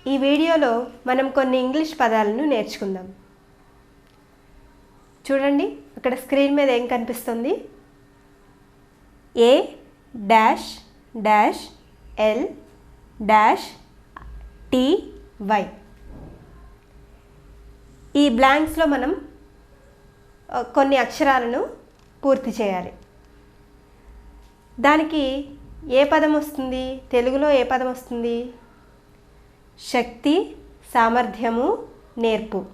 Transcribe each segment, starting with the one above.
ఈ వీడియోలో మనం కొన్ని ఇంగ్లీష్ పదాలను నేర్చుకుందాం. చూడండి, అక్కడ స్క్రీన్ మీద ఏం కనిపిస్తుంది? A dash dash L dash T Y. ఈ బ్లాంక్స్లో మనం కొన్ని అక్షరాలను పూర్తి చేయాలి. దానికి ఏ పదం వస్తుంది? తెలుగులో ఏ పదం వస్తుంది? శక్తి, సామర్థ్యము, నేర్పు.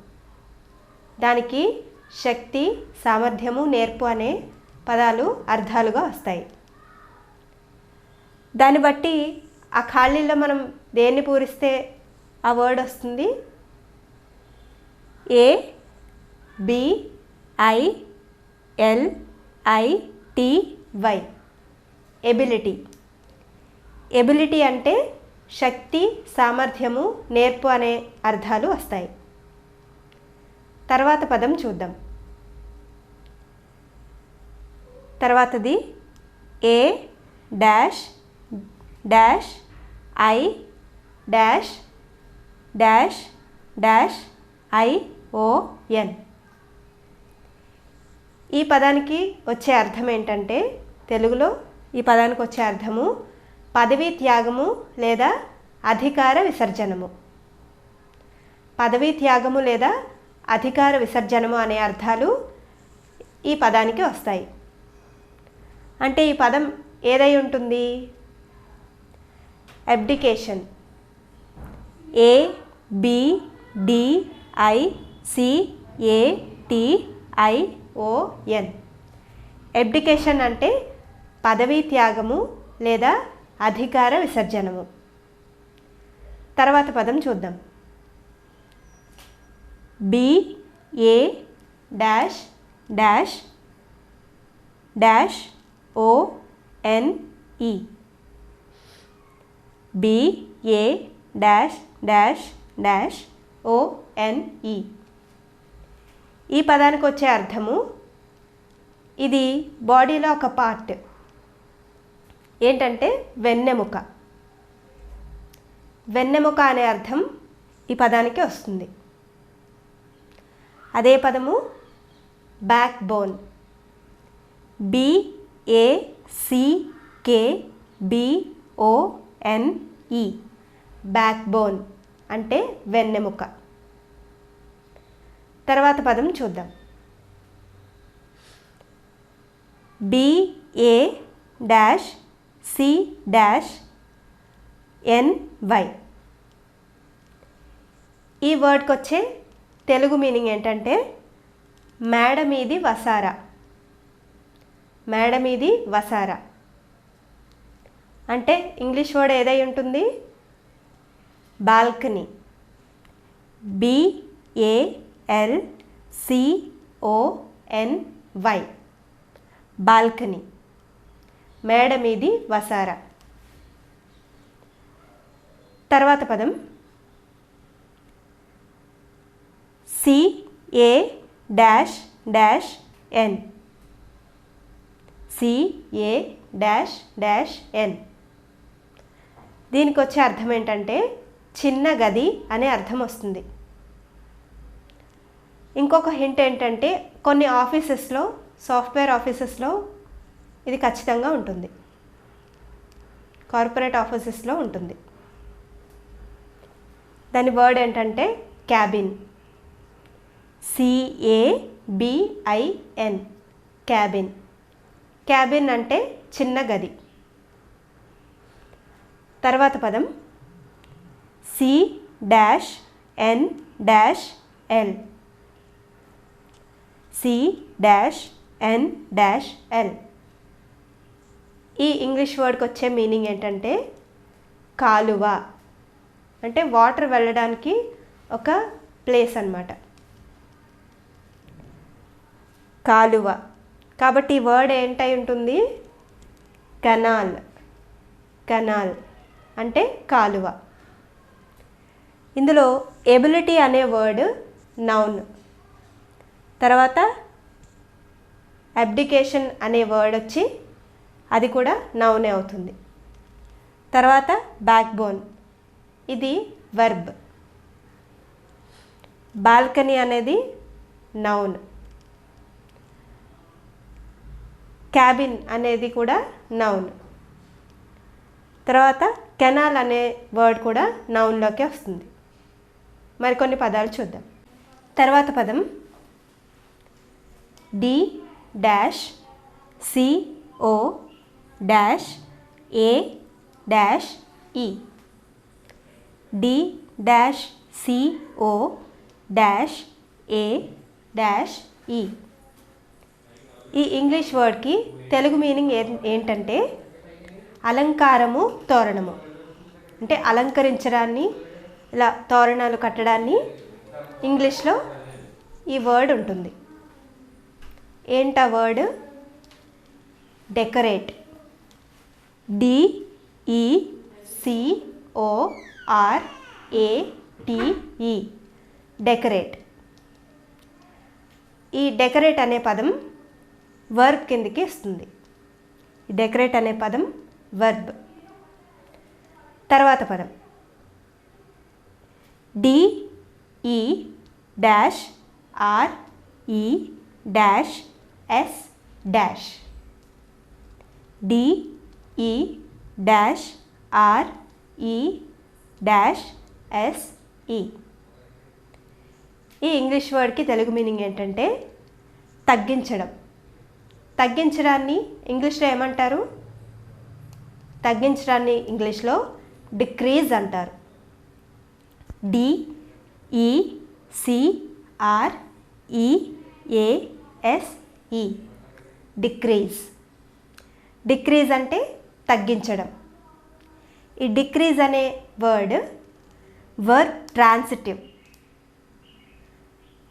దానికి శక్తి, సామర్థ్యము, నేర్పు అనే పదాలు అర్థాలుగా వస్తాయి. దాన్ని బట్టి ఆ ఖాళీలో మనం దేన్ని పూరిస్తే ఆ వర్డ్ వస్తుంది? A B I L I T Y. Ability. Ability అంటే శక్తి, సామర్థ్యము, నేర్పు అనే అర్థాలు వస్తాయి. తర్వాత పదం చూద్దాం. తర్వాతది A dash dash I dash dash dash ION. ఈ పదానికి వచ్చే అర్థం ఏంటంటే, తెలుగులో ఈ పదానికి వచ్చే అర్థము పదవీ త్యాగము లేదా అధికార విసర్జనము. పదవీ త్యాగము లేదా అధికార విసర్జనము అనే అర్థాలు ఈ పదానికి వస్తాయి. అంటే ఈ పదం ఏదై ఉంటుంది? అబ్డికేషన్. ABDICATION. అబ్డికేషన్ అంటే పదవీ త్యాగము లేదా అధికార విసర్జనము. తర్వాత పదం చూద్దాం. BA dash dash dash ONE. BA dash dash dash ONE. ఈ పదానికి వచ్చే అర్థము, ఇది బాడీలో ఒక పార్ట్. ఏంటంటే వెన్నెముక. వెన్నెముక అనే అర్థం ఈ పదానికి వస్తుంది. అదే పదము back bone. BACKBONE. Back bone అంటే వెన్నెముక. తర్వాత పదం చూద్దాం. BA dash C dash NY. ఈ వర్డ్కి వచ్చే తెలుగు మీనింగ్ ఏంటంటే మేడ మీది వసార. మేడ మీది వసార అంటే ఇంగ్లీష్ వర్డ్ ఏదై ఉంటుంది? బాల్కనీ. BALCONY. బాల్కనీ. మేడ మీది వసార. తర్వాత పదం CA dash dash N. CA dash dash N. దీనికి వచ్చే అర్థం ఏంటంటే చిన్న గది అనే అర్థం వస్తుంది. ఇంకొక హింట్ ఏంటంటే కొన్ని ఆఫీసెస్లో, సాఫ్ట్వేర్ ఆఫీసెస్లో ఇది ఖచ్చితంగా ఉంటుంది. కార్పొరేట్ ఆఫీసెస్లో ఉంటుంది. దాని వర్డ్ ఏంటంటే క్యాబిన్. CABIN. క్యాబిన్. క్యాబిన్ అంటే చిన్న గది. తర్వాత పదం CNL. CNL. ఈ ఇంగ్లీష్ వర్డ్కి వచ్చే మీనింగ్ ఏంటంటే కాలువ. అంటే వాటర్ వెళ్ళడానికి ఒక ప్లేస్ అన్నమాట. కాలువ. కాబట్టి ఈ వర్డ్ ఏంటై ఉంటుంది? కెనాల్. కెనాల్ అంటే కాలువ. ఇందులో ఎబిలిటీ అనే వర్డ్ నౌన్. తర్వాత అబ్డికేషన్ అనే వర్డ్ వచ్చి అది కూడా నౌనే అవుతుంది. తర్వాత బ్యాక్ బోన్, ఇది వర్బ్. బాల్కనీ అనేది నౌన్. క్యాబిన్ అనేది కూడా నౌన్. తర్వాత కెనాల్ అనే వర్డ్ కూడా నౌన్లోకి వస్తుంది. మరికొన్ని పదాలు చూద్దాం. తర్వాత పదం D C O A E. D C O A E. ఈ ఇంగ్లీష్ వర్డ్కి తెలుగు మీనింగ్ ఏంటంటే అలంకారము, తోరణము. అంటే అలంకరించడాన్ని, ఇలా తోరణాలు కట్టడాన్ని ఇంగ్లీష్లో ఈ వర్డ్ ఉంటుంది. ఏంటా వర్డ్? డెకరేట్. DECORATE. డెకరేట్. ఈ డెకరేట్ అనే పదం వర్బ్ కిందకి వస్తుంది. డెకరేట్ అనే పదం వర్బ్. తర్వాత పదం DERES. DERES. ఈ ఇంగ్లీష్ వర్డ్కి తెలుగు మీనింగ్ ఏంటంటే తగ్గించడం. తగ్గించడాన్ని ఇంగ్లీష్లో ఏమంటారు? తగ్గించడాన్ని ఇంగ్లీష్లో డిక్రీజ్ అంటారు. DECREASE. డిక్రీజ్. డిక్రీజ్ అంటే తగ్గించడం. ఈ డిక్రీజ్ అనే వర్డ్ వర్బ్ ట్రాన్సిటివ్.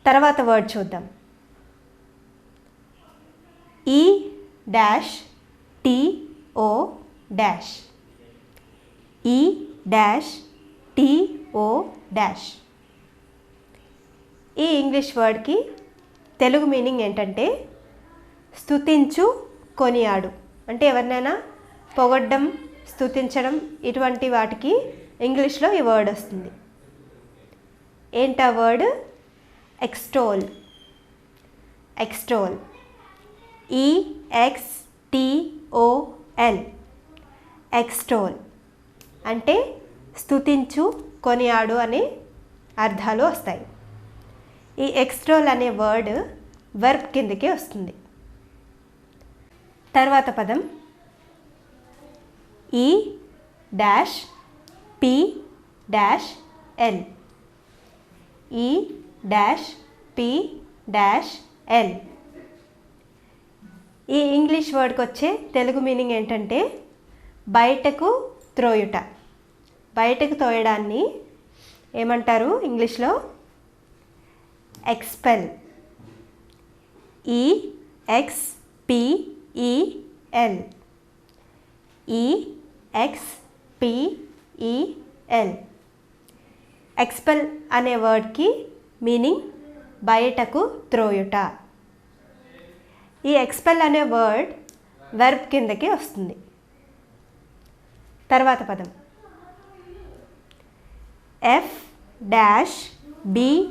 తర్వాత వర్డ్ చూద్దాం. ETO. ఈ ఇంగ్లీష్ వర్డ్కి తెలుగు మీనింగ్ ఏంటంటే స్తుతించు, కొనియాడు. అంటే ఎవరినైనా పొగడ్డం, స్తుతించడం, ఇటువంటి వాటికి ఇంగ్లీష్లో ఈ వర్డ్ వస్తుంది. ఏంటా వర్డ్? ఎక్స్టోల్. ఎక్స్టోల్. EXTOL. ఎక్స్టోల్ అంటే స్తుతించు, కొనియాడు అనే అర్థాలు వస్తాయి. ఈ ఎక్స్టోల్ అనే వర్డ్ వర్బ్ కిందకి వస్తుంది. తర్వాత పదం EPL. EPL. ఈ ఇంగ్లీష్ వర్డ్కి వచ్చే తెలుగు మీనింగ్ ఏంటంటే బయటకు త్రోయుట. బయటకు తోయడాన్ని ఏమంటారు ఇంగ్లీష్లో? ఎక్స్పెల్. EXPEL. EXPEL. ఎక్స్పెల్ అనే వర్డ్కి మీనింగ్ బయటకు త్రోయుట. ఈ ఎక్స్పెల్ అనే వర్డ్ వర్బ్ కిందకి వస్తుంది. తర్వాత పదం F'B'E.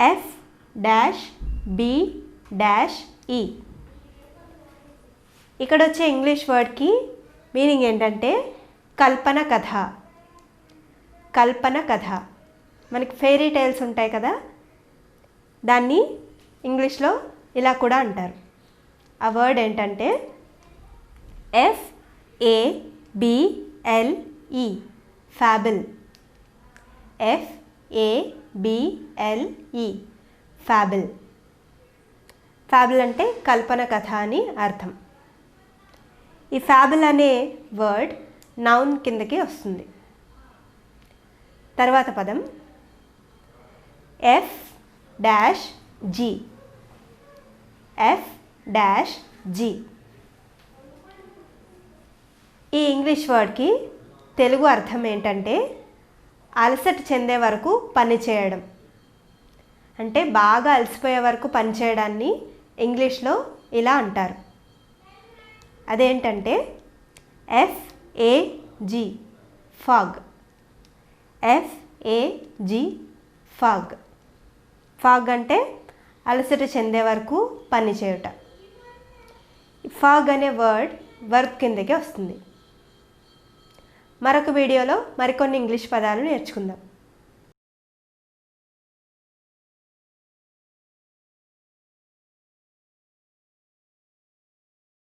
F'B'E. ఇక్కడ వచ్చే ఇంగ్లీష్ వర్డ్కి మీనింగ్ ఏంటంటే కల్పన కథ. కల్పన కథ. మనకి ఫెయిరీ టేల్స్ ఉంటాయి కదా, దాన్ని ఇంగ్లీష్లో ఇలా కూడా అంటారు. ఆ వర్డ్ ఏంటంటే FABLE. ఫ్యాబుల్. FABLE. ఫ్యాబుల్. ఫ్యాబుల్ అంటే కల్పన కథ అని అర్థం. ఈ ఫ్యాబుల్ అనే వర్డ్ నౌన్ కిందకి వస్తుంది. తర్వాత పదం F'G. F'G. ఈ ఇంగ్లీష్ వర్డ్కి తెలుగు అర్థం ఏంటంటే అలసట చెందే వరకు పని చేయడం. అంటే బాగా అలసిపోయే వరకు పని చేయడాన్ని ఇంగ్లీష్లో ఇలా అంటారు. అదేంటంటే FAG. Fog. FAG fog. Fog అంటే అలసట చెందే వరకు పని చేయుట. ఫాగ్ అనే వర్డ్ వర్బ్ కిందకే వస్తుంది. మరొక వీడియోలో మరికొన్ని ఇంగ్లీష్ పదాలు నేర్చుకుందాం.